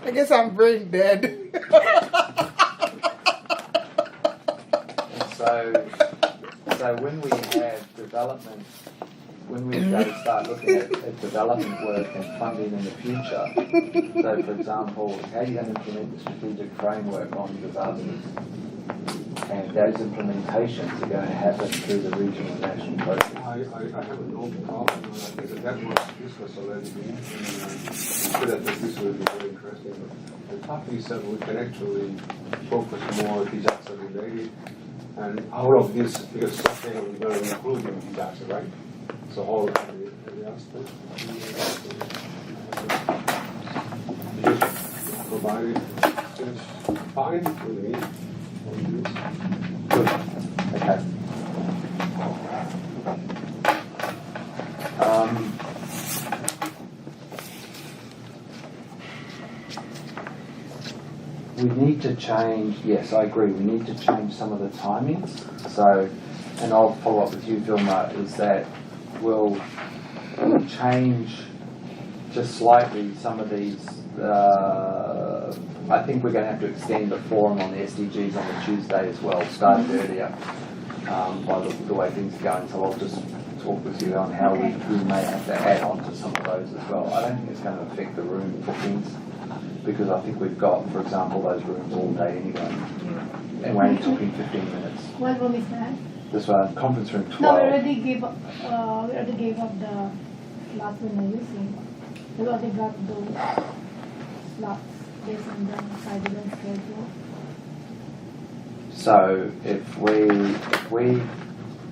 I guess I'm brain dead. And so when we have development, when we go to start looking at development work and funding in the future, so for example, how are you going to implement the strategic framework on disasters? And those implementations are going to happen through the regional and national process. I have no problem. I think that was discussed already. This will be very interesting. The topic is that we can actually focus more disaster related, and out of this, because something we're going to include in disaster, right? So all every aspect. Just provided it's fine with me. Good. Okay. We need to change, yes, I agree, we need to change some of the timings. So, and I'll follow up with you, Vilma, is that we'll change just slightly some of these. I think we're going to have to extend the forum on the SDGs on the Tuesday as well, started earlier by the way things are going. So I'll just talk with you on how we may have to add on to some of those as well. I don't think it's going to affect the room bookings because I think we've got, for example, those rooms all day anyway. And we're only talking 15 minutes. What room is that? This one, conference room 12. No, we already gave up the slots we were using. We already got those slots based on the President's schedule. So if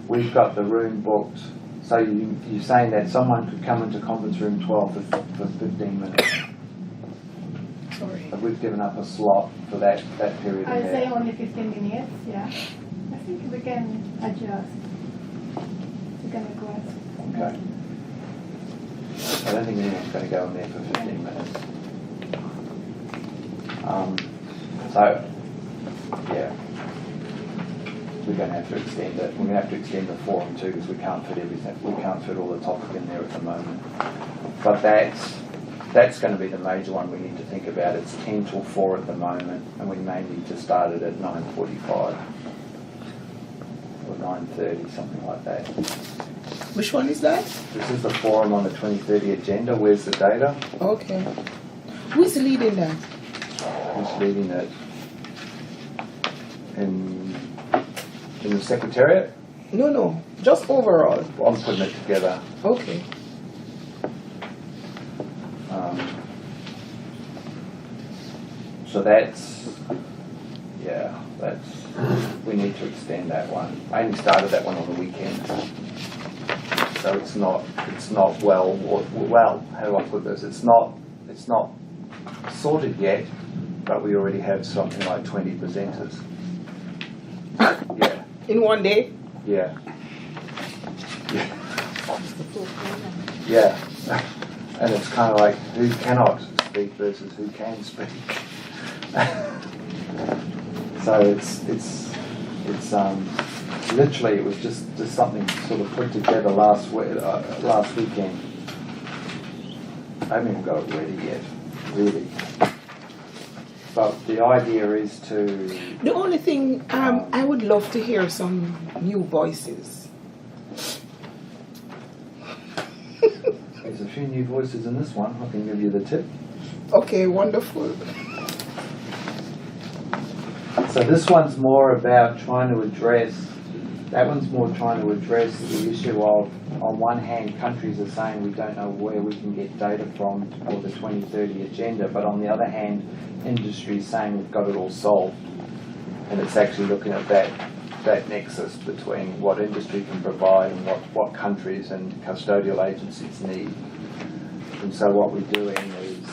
we've got the room booked, so you're saying that someone could come into conference room 12 for 15 minutes. Sorry. But we've given up a slot for that period. I say only 15 minutes, yeah. I think we can adjust. We can request. Okay. I don't think anyone's going to go in there for 15 minutes. So, yeah. We're going to have to extend it. We're going to have to extend the forum too because we can't fit everything. We can't fit all the topic in there at the moment. But that's going to be the major one we need to think about. It's 10 till 4 at the moment, and we may need to start it at 9:45 or 9:30, something like that. Which one is that? This is the forum on the 2030 agenda. Where's the data? Okay. Who's leading that? Who's leading it? In the Secretariat? No. Just overall. I'm putting it together. Okay. So that's, we need to extend that one. I only started that one on the weekend. So it's not how do I put this? It's not sorted yet, but we already have something like 20 presenters. Yeah. In one day? Yeah. Yeah. And it's kind of like who cannot speak versus who can speak. So it's literally it was just something sort of put together last weekend. I haven't even got it ready yet, really. But the idea is to. The only thing I would love to hear some new voices. There's a few new voices in this one. I can give you the tip. Okay, wonderful. So this one's more about trying to address. That one's more trying to address the issue of, on one hand, countries are saying we don't know where we can get data from for the 2030 agenda, but on the other hand, industry is saying we've got it all solved. And it's actually looking at that nexus between what industry can provide and what countries and custodial agencies need. And so what we're doing is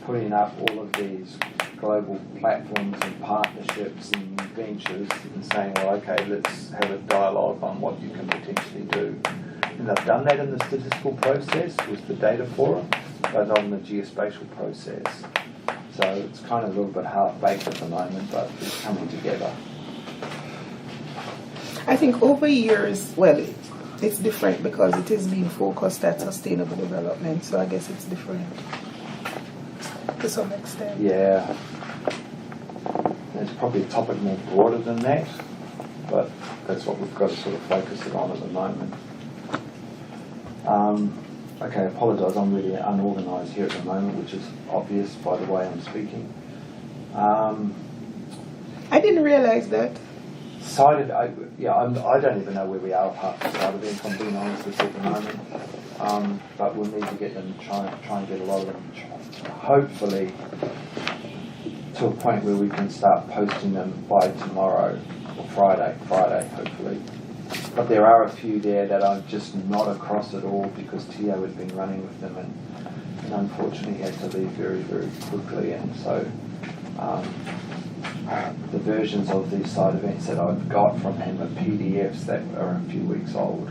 putting up all of these global platforms and partnerships and ventures and saying, well, okay, let's have a dialogue on what you can potentially do. And they've done that in the statistical process with the data forum, but not in the geospatial process. So it's kind of a little bit half-baked at the moment, but it's coming together. I think over years, well, it's different because it is being focused at sustainable development, so I guess it's different. to some extent. Yeah. There's probably a topic more broader than that, but that's what we've got to sort of focus it on at the moment. Okay, I apologise, I'm really unorganised here at the moment, which is obvious by the way I'm speaking. I didn't realize that. I don't even know where we are apart from side events, I'm being honest with you at the moment. But we'll need to get them, try and get a lot of them, hopefully, to a point where we can start posting them by tomorrow, or Friday, hopefully. But there are a few there that I'm just not across at all because Tio had been running with them and unfortunately had to leave very, very quickly. And so the versions of these side events that I've got from him are PDFs that are a few weeks old.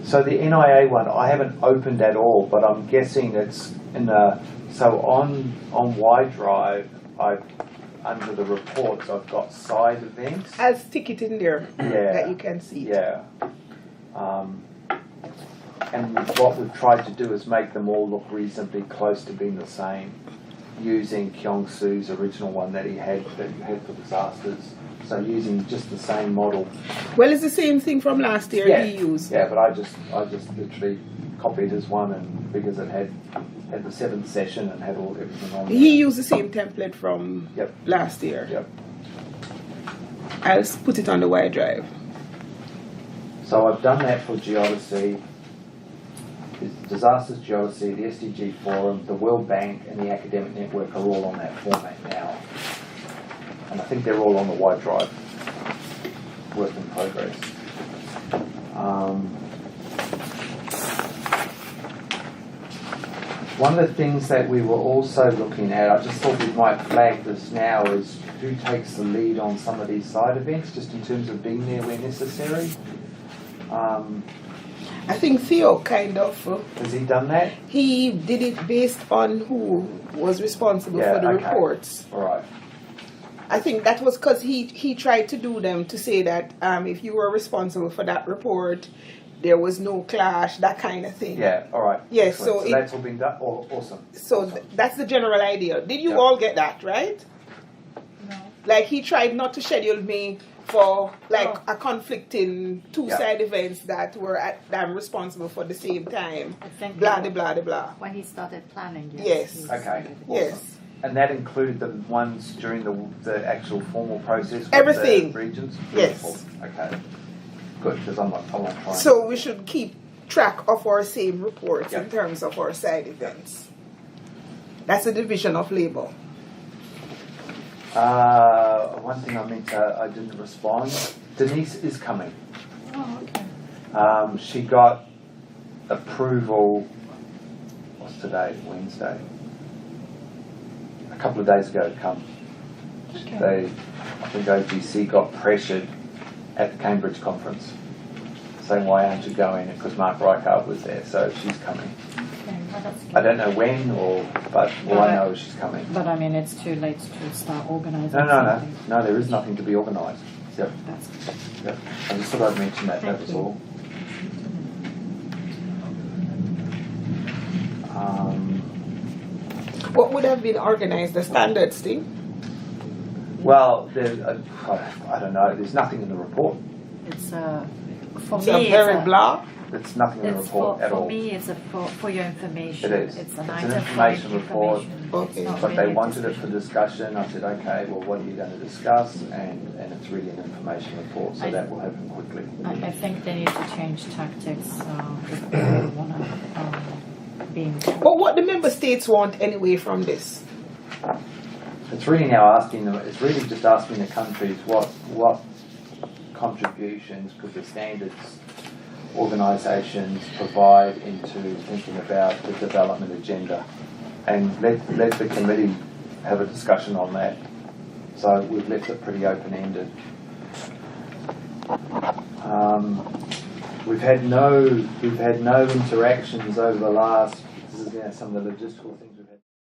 So the NIA one, I haven't opened at all, but I'm guessing it's in the, so on Y-Drive, under the reports, I've got side events. I'll stick it in there Yeah. that you can see it. Yeah. And what we've tried to do is make them all look reasonably close to being the same, using Kyung-Soo's original one that he had for disasters. So using just the same model. Well, it's the same thing from last year he used. Yeah, but I just literally copied his one, and because it had the 7th session and had everything on there. He used the same template from last year. Yep. I'll put it on the Y-Drive. So I've done that for Geodesy, the Disasters Geodesy, the SDG Forum, the World Bank, and the Academic Network are all on that format now. And I think they're all on the Y-Drive, work in progress. One of the things that we were also looking at, I just thought we might flag this now, is who takes the lead on some of these side events, just in terms of being there where necessary. I think Theo kind of, Has he done that? he did it based on who was responsible for the reports. All right. I think that was because he tried to do them to say that if you were responsible for that report, there was no clash, that kind of thing. Yeah, all right. Yes, Excellent. so that's all been done. Oh, awesome. So Awesome. that's the general idea. Did you Yep. all get that, right? No. Like he tried not to schedule me for like a conflicting two-side events that were I'm responsible for the same time. I think Blah, de, blah, de, blah. when he started planning, Yes. he's- Okay. Yes. And that included the ones during the actual formal process with Everything. the regions? Yes. Beautiful. Okay. Good, because I want to try. So we should keep track of our same reports in Yep. terms of our side events. That's a division of labor. One thing I didn't respond. Denise is coming. Oh, okay. She got approval. What's today? Wednesday. A couple of days ago to come. Okay. I think OGC got pressured at the Cambridge conference, saying why aren't you going? Because Mark Reichart was there, so she's coming. Okay, well, that's good. I don't know when, but all I know is she's coming. But I mean, it's too late to start organising. No, something. there is nothing to be organised. Yep, That's good. yep. I just thought I'd mention that. That Thank was you. all. What would have been organized? The standards thing? Well, I don't know. There's nothing in the report. It's for So me. very It's blah. There's nothing in the it's report at for all. me. It's for your information. It is. It's an It's an item information for report. information. Okay. It's not But they really a wanted it for discussion. discussion. I said, okay, well, what are you going to discuss? And it's really an information report, so that will happen quickly. I think they need to change tactics if they really want to be involved. But what the member states want anyway from this? It's really now asking them, it's really just asking the countries what contributions could the standards organisations provide into thinking about the development agenda, and let the committee have a discussion on that. So we've left it pretty open-ended. We've had no interactions over the last, this is some of the logistical things.